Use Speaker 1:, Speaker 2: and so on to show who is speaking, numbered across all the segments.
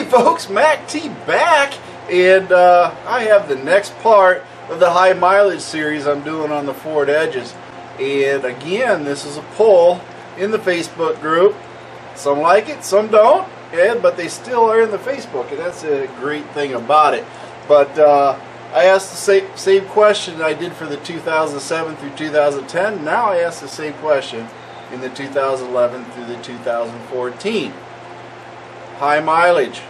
Speaker 1: folks, Mac T back, and I have the next part of the high mileage series I'm doing on the Ford Edges. And again, this is a poll in the Facebook group. Some like it, some don't, but they still are in the Facebook, and that's a great thing about it. But I asked the same question I did for the 2007 through 2010. Now I ask the same question in the 2011 through the 2014. High mileage.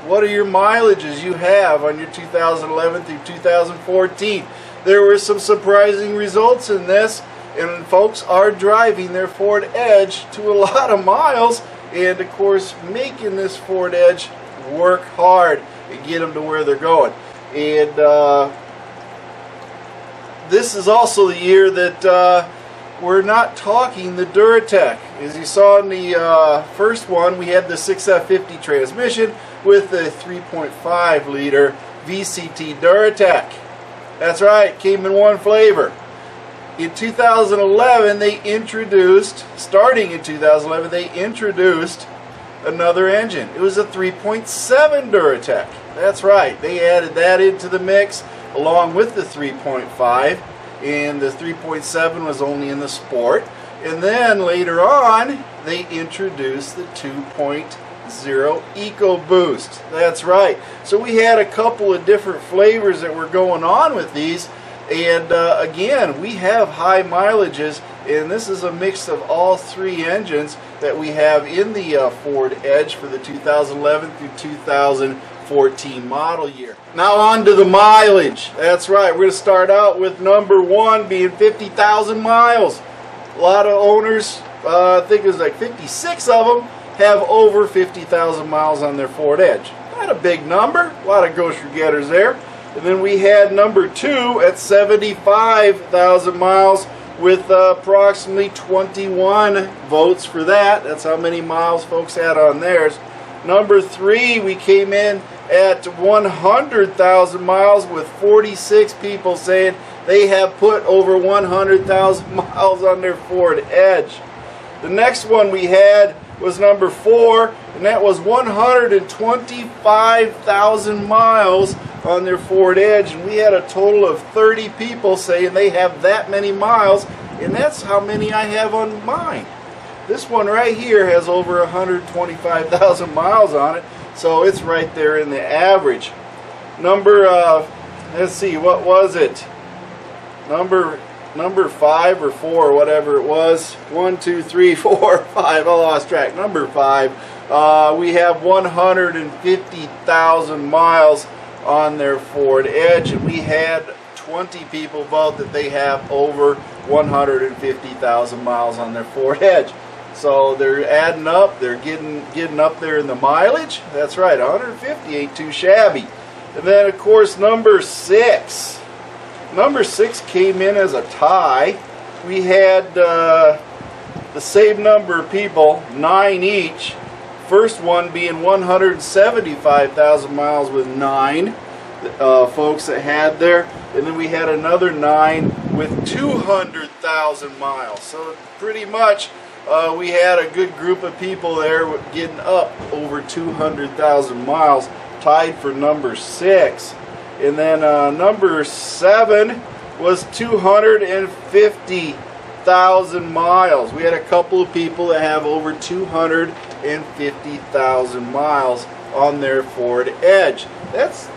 Speaker 1: What are your mileages you have on your 2011 through 2014? There were some surprising results in this, and folks are driving their Ford Edge to a lot of miles, and of course making this Ford Edge work hard and get them to where they're going. And this is also the year that we're not talking the Duratec. As you saw in the first one, we had the 6F50 transmission with the 3.5 liter VCT Duratec. That's right, came in one flavor. In 2011, they introduced, starting in 2011, they introduced another engine. It was a 3.7 Duratec. That's right, they added that into the mix along with the 3.5. And the 3.7 was only in the Sport. And then later on, they introduced the 2.0 EcoBoost. That's right. So we had a couple of different flavors that were going on with these. And again, we have high mileages, and this is a mix of all three engines that we have in the Ford Edge for the 2011 through 2014 model year. Now on to the mileage. That's right, we're going to start out with number one being 50,000 miles. A lot of owners, I think it was like 56 of them, have over 50,000 miles on their Ford Edge. Not a big number, a lot of grocery getters there. And then we had number two at 75,000 miles with approximately 21 votes for that. That's how many miles folks had on theirs. Number three, we came in at 100,000 miles with 46 people saying they have put over 100,000 miles on their Ford Edge. The next one we had was number four, and that was 125,000 miles on their Ford Edge, and we had a total of 30 people saying they have that many miles, and that's how many I have on mine. This one right here has over 125,000 miles on it, so it's right there in the average. Number, let's see, what was it? Number 5 or 4, whatever it was. 1, 2, 3, 4, 5. I lost track. Number 5. We have 150,000 miles on their Ford Edge, and we had 20 people vote that they have over 150,000 miles on their Ford Edge. So they're adding up, they're getting up there in the mileage. That's right, 150 ain't too shabby. And then of course number 6. Number 6 came in as a tie. We had the same number of people, 9 each. First one being 175,000 miles with 9 folks that had there. And then we had another 9 with 200,000 miles. So pretty much we had a good group of people there getting up over 200,000 miles, tied for number 6. And then number 7 was 250,000 miles. We had a couple of people that have over 250,000 miles on their Ford Edge. That's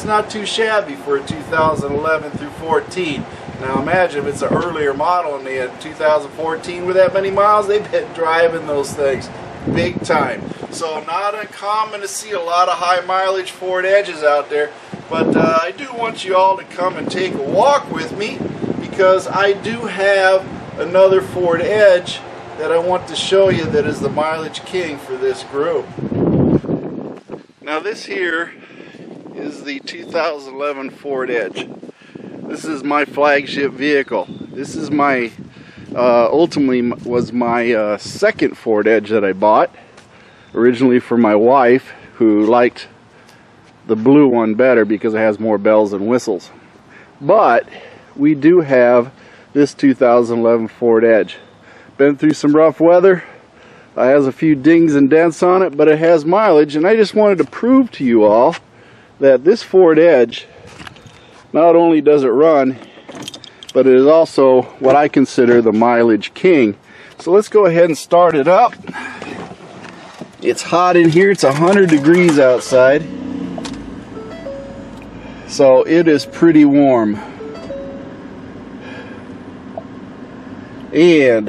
Speaker 1: not too shabby for a 2011 through 14. Now imagine if it's an earlier model and they had 2014 with that many miles, they've been driving those things big time. So not uncommon to see a lot of high mileage Ford Edges out there, but I do want you all to come and take a walk with me, because I do have another Ford Edge that I want to show you that is the mileage king for this group. Now this here is the 2011 Ford Edge. This is my flagship vehicle. This is my, ultimately was my second Ford Edge that I bought. Originally for my wife, who liked the blue one better because it has more bells and whistles. But we do have this 2011 Ford Edge. Been through some rough weather, It has a few dings and dents on it, but it has mileage, and I just wanted to prove to you all that this Ford Edge, not only does it run, but it is also what I consider the mileage king. So let's go ahead and start it up. It's hot in here, it's 100 degrees outside, so it is pretty warm. And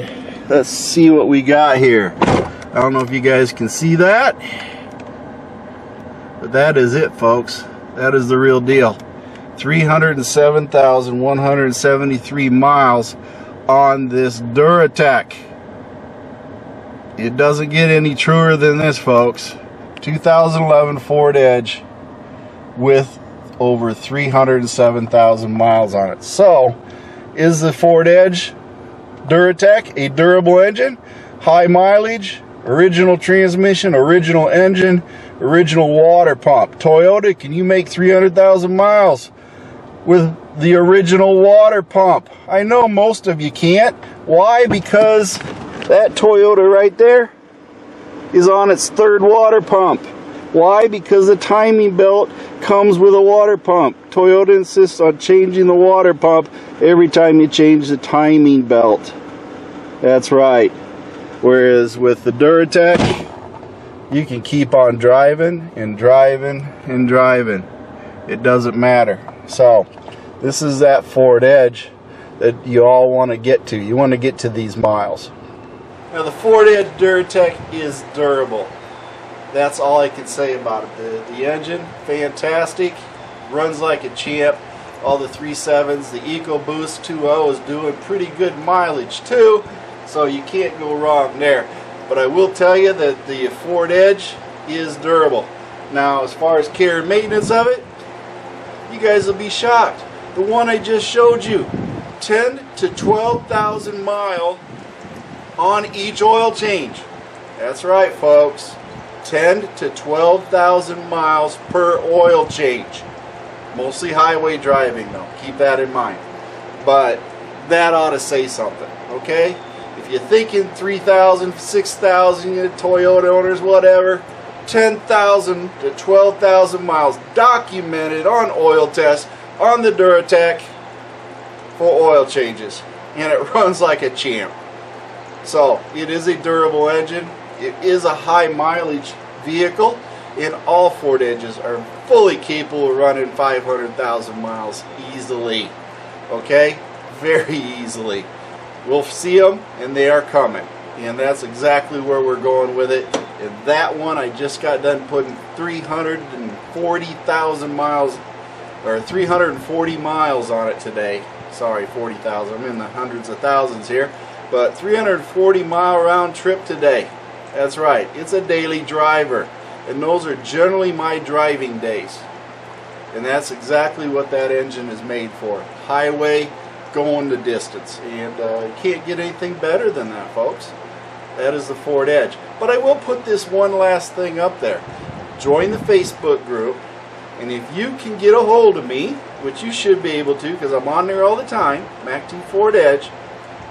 Speaker 1: let's see what we got here. I don't know if you guys can see that, but that is it, folks. That is the real deal. 307,173 miles on this Duratec. It doesn't get any truer than this, folks. 2011 Ford Edge with over 307,000 miles on it. So, is the Ford Edge Duratec a durable engine? High mileage, original transmission, original engine, original water pump. Toyota, can you make 300,000 miles with the original water pump? I know most of you can't. Why? Because that Toyota right there is on its third water pump. Why? Because the timing belt comes with a water pump. Toyota insists on changing the water pump every time you change the timing belt. That's right. Whereas with the Duratec, you can keep on driving and driving and driving. It doesn't matter. So, this is that Ford Edge that you all want to get to. You want to get to these miles. Now, the Ford Edge Duratec is durable. That's all I can say about it. The engine, fantastic. Runs like a champ. All the 3.7s, the EcoBoost 2.0 is doing pretty good mileage too. So you can't go wrong there. But I will tell you that the Ford Edge is durable. Now, as far as care and maintenance of it, you guys will be shocked. The one I just showed you, 10 to 12,000 mile on each oil change. That's right, folks. 10 to 12,000 miles per oil change. Mostly highway driving, though. Keep that in mind. But that ought to say something, okay? If you're thinking 3,000, 6,000, Toyota owners, whatever, 10,000 to 12,000 miles documented on oil tests on the Duratec for oil changes. And it runs like a champ. So, it is a durable engine. It is a high mileage vehicle. And all Ford Edges are fully capable of running 500,000 miles easily. Okay? Very easily. We'll see them, and they are coming. And that's exactly where we're going with it. And that one, I just got done putting 340,000 miles, or 340 miles on it today. Sorry, 40,000. I'm in the hundreds of thousands here. But 340 mile round trip today. That's right. It's a daily driver. And those are generally my driving days. And that's exactly what that engine is made for. Highway, going the distance. And you can't get anything better than that, folks. That is the Ford Edge. But I will put this one last thing up there. Join the Facebook group. And if you can get a hold of me, which you should be able to because I'm on there all the time, MACTFORDEDGE Edge.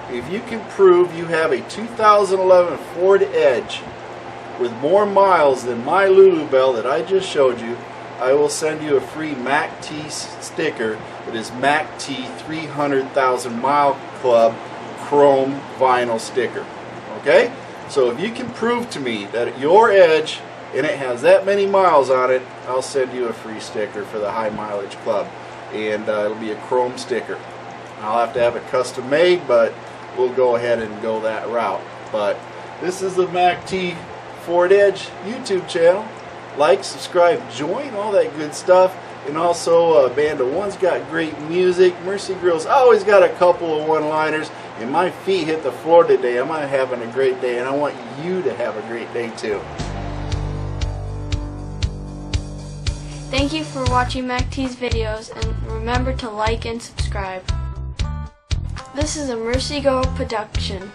Speaker 1: If you can prove you have a 2011 Ford Edge with more miles than my Lulu Bell that I just showed you, I will send you a free MACT sticker. It is MACT 300,000 Mile Club Chrome Vinyl sticker. Okay? So if you can prove to me that your Edge and it has that many miles on it, I'll send you a free sticker for the High Mileage Club. And it'll be a chrome sticker. I'll have to have it custom made, but we'll go ahead and go that route. But this is the MACT Ford Edge YouTube channel. Like, subscribe, join, all that good stuff. And also Band of One's got great music. Mercy Grill's always got a couple of one-liners. And my feet hit the floor today. I'm having a great day, and I want you to have a great day too.
Speaker 2: Thank you for watching MACT's videos, and remember to like and subscribe. This is a Mercy Go production.